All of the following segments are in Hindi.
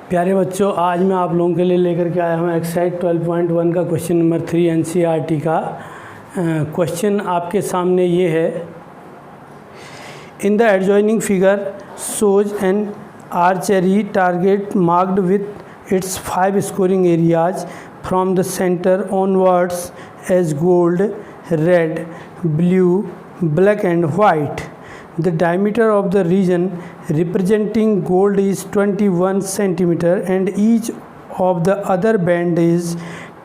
प्यारे बच्चों, आज मैं आप लोगों के लिए लेकर के आया हूँ एक्सरसाइज 12.1 का क्वेश्चन नंबर 3 एनसीईआरटी का। क्वेश्चन आपके सामने ये है। In the adjoining figure shows an archery target marked with its 5 scoring areas from the centre onwards as gold, red, blue, black and white. The diameter of the region representing gold is 21 centimeter and each of the other band is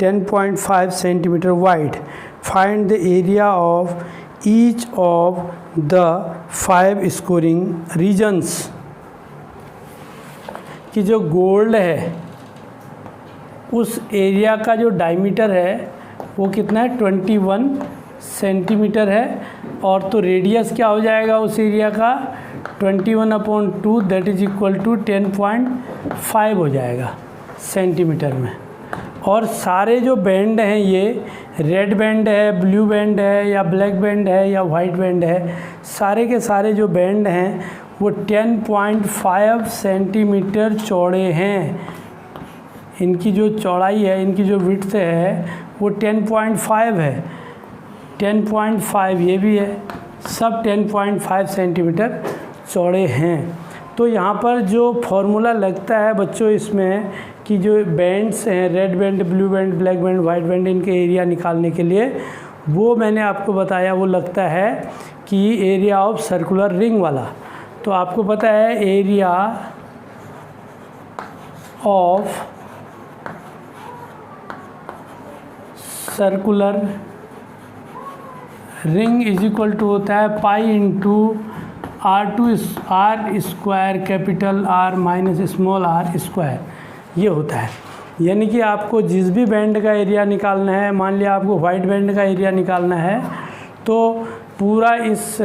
10.5 centimeter wide. Find the area of each of the 5 scoring regions. कि जो गोल्ड है उस एरिया का जो डायमीटर है वो कितना है, 21 सेंटीमीटर है। और तो रेडियस क्या हो जाएगा उस एरिया का, 21/2 दैट इज इक्वल टू 10.5 हो जाएगा सेंटीमीटर में। और सारे जो बैंड हैं, ये रेड बैंड है, ब्लू बैंड है, या ब्लैक बैंड है, या वाइट बैंड है, सारे के सारे जो बैंड हैं वो 10.5 सेंटीमीटर चौड़े हैं। इनकी जो चौड़ाई है, इनकी जो विड्थ है वो 10.5 है। 10.5 ये भी है, सब 10.5 सेंटीमीटर चौड़े हैं। तो यहाँ पर जो फॉर्मूला लगता है बच्चों इसमें कि जो बैंड्स हैं, red band, blue band, black band, white band, इनके एरिया निकालने के लिए वो मैंने आपको बताया, वो लगता है कि एरिया ऑफ सर्कुलर रिंग वाला। तो आपको पता है area of circular ring is equal to होता है pi into R square capital R minus small R square, ये होता है। यानी कि आपको जिस भी बैंड का एरिया निकालना है, मान लिया आपको वाइट बैंड का एरिया निकालना है, तो पूरा इस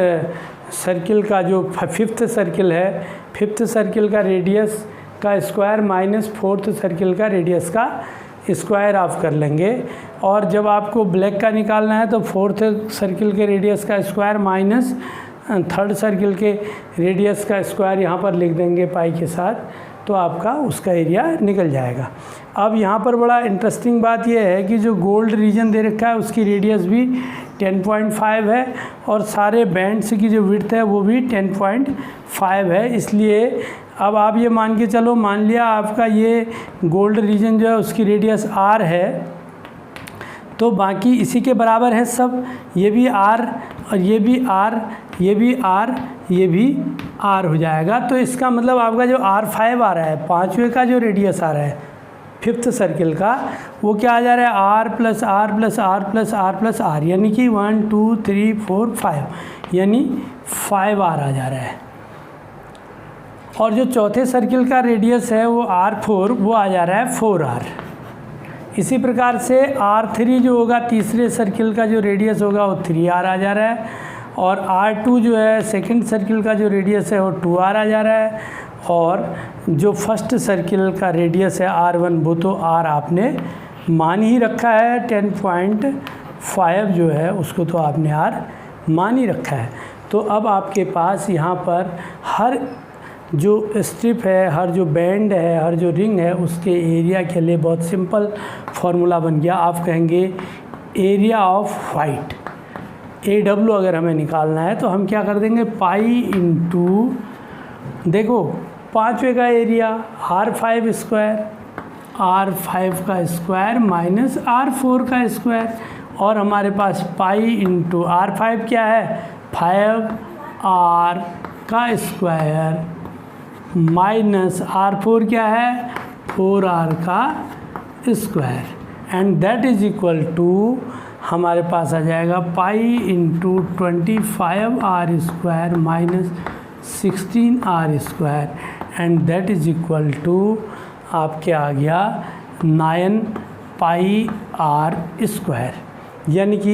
सर्किल का जो फिफ्थ सर्किल है, फिफ्थ सर्किल का रेडियस का स्क्वायर माइनस फोर्थ सर्किल का रेडियस का स्क्वायर आप कर लेंगे। और जब आपको ब्लैक का निकालना है तो फोर्थ सर्किल के रेडियस का स्क्वायर माइनस थर्ड सर्किल के रेडियस का स्क्वायर यहाँ पर लिख देंगे पाई के साथ, तो आपका उसका एरिया निकल जाएगा। अब यहाँ पर बड़ा इंटरेस्टिंग बात यह है कि जो गोल्ड रीजन दे रखा है उसकी रेडियस भी 10.5 है और सारे बैंड्स की जो विड्थ है वो भी 10.5 है। इसलिए अब आप ये मान के चलो, मान लिया आपका ये गोल्ड रीजन जो है उसकी रेडियस r है, तो बाकी इसी के बराबर है सब। ये भी r और ये भी r, ये भी r, ये भी r हो जाएगा। तो इसका मतलब आपका जो R5 आ रहा है, पाँचवें का जो रेडियस आ रहा है फिफ्थ सर्किल का, वो क्या आ जा रहा है, r plus R plus R plus R plus R, यानी कि 1 2 3 4 5, यानी 5r आ जा रहा है। और जो चौथे सर्किल का रेडियस है वो R4, वो आ जा रहा है 4r। इसी प्रकार से R3 जो होगा, तीसरे सर्किल का जो रेडियस होगा वो 3r आ जा रहा है। और R2 जो है सेकंड सर्किल का जो रेडियस है वो 2r आ जा रहा है। और जो फर्स्ट सर्किल का रेडियस है R1, वो तो r आपने मान ही रखा है, 10.5 जो है उसको तो आपने r मान ही रखा है। तो अब आपके पास यहाँ पर हर जो स्ट्रिप है, हर जो बैंड है, हर जो रिंग है, उसके एरिया के लिए बहुत सिंपल फार्मूला बन गया। आप कहेंगे एरिया ऑफ वाइट, AW अगर हमें निकालना है तो हम क्या कर देंगे, पाई इंटू, देखो पाँचवें का एरिया R5 स्क्वायर, R5 का स्क्वायर माइनस R4 का स्क्वायर, और हमारे पास पाई इंटू R5 क्या है, 5r का स्क्वायर माइनस R4 क्या है, 4r का square, and that is equal to हमारे पास आ जाएगा pi into 25r square minus 16r square, and that is equal to आपके आ गया 9πr स्क्वायर। यानी कि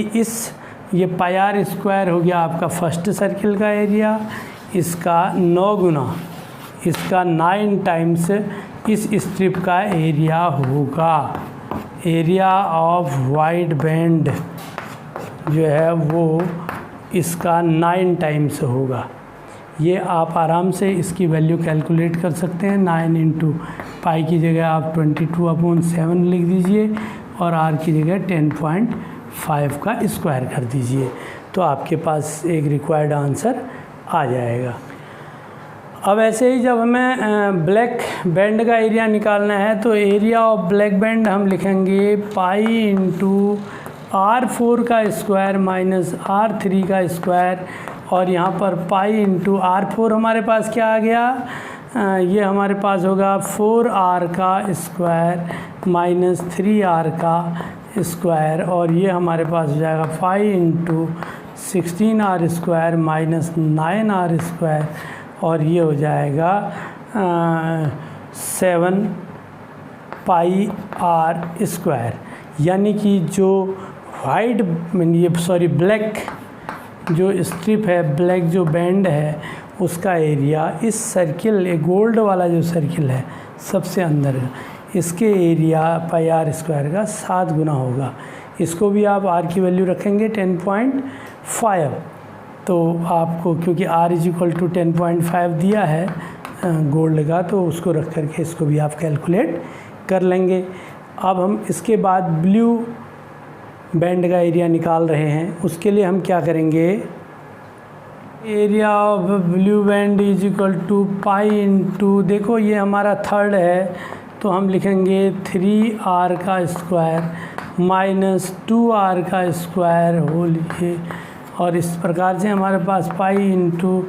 ये πr स्क्वायर हो गया आपका फर्स्ट सर्किल का एरिया, इसका 9 गुना, इसका 9 टाइम्स इस स्ट्रिप का एरिया होगा। एरिया ऑफ वाइट बैंड जो है वो इसका 9 टाइम्स होगा। ये आप आराम से इसकी वैल्यू कैलकुलेट कर सकते हैं। 9 इंटू पाई की जगह आप 22/7 लिख दीजिए और आर की जगह 10.5 का स्क्वायर कर दीजिए, तो आपके पास एक रिक्वायर्ड आंसर आ जाएगा। अब ऐसे ही जब हमें ब्लैक बैंड का एरिया निकालना है तो एरिया ऑफ ब्लैक बैंड हम लिखेंगे पाई इंटू R4 का स्क्वायर माइनस R3 का स्क्वायर, और यहाँ पर पाई इंटू R4 हमारे पास क्या आ गया, ये हमारे पास होगा 4R का स्क्वायर माइनस 3R का स्क्वायर, और ये हमारे पास हो जाएगा 5 into 16R square minus 9R square, और ये हो जाएगा 7 पाई R स्क्वायर। यानी कि जो वाइट ब्लैक जो स्ट्रिप है, ब्लैक जो बैंड है, उसका एरिया इस सर्किल, ये गोल्ड वाला जो सर्किल है सबसे अंदर, इसके एरिया पाई R स्क्वायर का 7 गुना होगा। इसको भी आप R की वैल्यू रखेंगे 10.5, तो आपको क्योंकि R = 10.5 दिया है गोल्ड का, तो उसको रख करके इसको भी आप कैलकुलेट कर लेंगे। अब हम इसके बाद ब्लू बैंड का एरिया निकाल रहे हैं, उसके लिए हम क्या करेंगे, area of blue band = pi into, देखो ये हमारा थर्ड है तो हम लिखेंगे 3R का स्क्वायर माइनस 2R का स्क्वायर होल ये, और इस प्रकार से हमारे पास pi into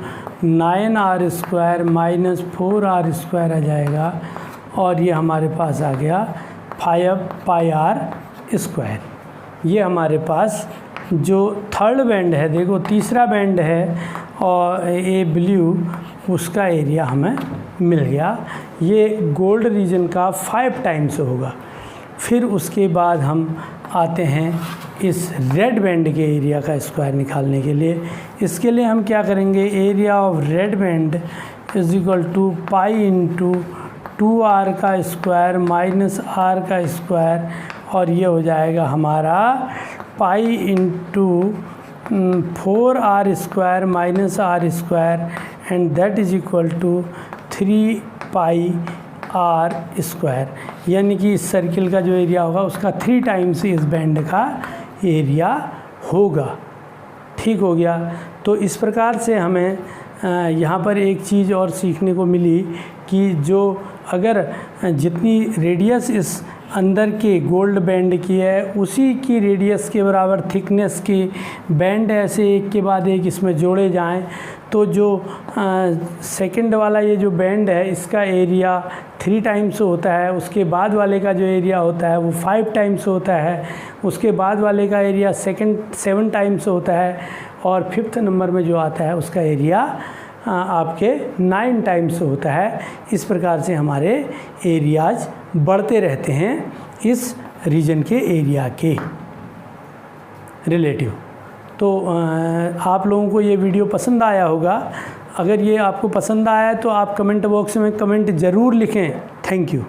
9R square minus 4R square आ जाएगा, और ये हमारे पास आ गया 5 पाई R स्क्वायर। ये हमारे पास जो थर्ड बैंड है, देखो तीसरा बैंड है और ये ब्लू, उसका एरिया हमें मिल गया। ये गोल्ड रीजन का 5 टाइम्स होगा। फिर उसके बाद हम आते हैं इस रेड बैंड के एरिया का स्क्वायर निकालने के लिए। इसके लिए हम क्या करेंगे, area of red band = pi into 2R का स्क्वायर माइनस R का स्क्वायर, और ये हो जाएगा हमारा pi into 4R square minus R square, and that = 3 pi R square. यानी कि इस सर्किल का जो एरिया होगा उसका 3 टाइम्स इस बैंड का एरिया होगा। ठीक हो गया। तो इस प्रकार से हमें यहाँ पर एक चीज़ और सीखने को मिली कि जो अगर जितनी रेडियस इस अंदर के गोल्ड बैंड की है, उसी की रेडियस के बराबर थिकनेस की बैंड ऐसे एक के बाद एक इसमें जोड़े जाएं, तो जो सेकंड वाला ये जो बैंड है इसका एरिया 3 टाइम्स होता है, उसके बाद वाले का जो एरिया होता है वो 5 टाइम्स होता है, उसके बाद वाले का एरिया 7 टाइम्स होता है, और 5th नंबर में जो आता है उसका एरिया आपके 9 टाइम्स होता है। इस प्रकार से हमारे एरियाज बढ़ते रहते हैं इस रीजन के एरिया के रिलेटिव। तो आप लोगों को ये वीडियो पसंद आया होगा। अगर ये आपको पसंद आया तो आप कमेंट बॉक्स में कमेंट ज़रूर लिखें। Thank you.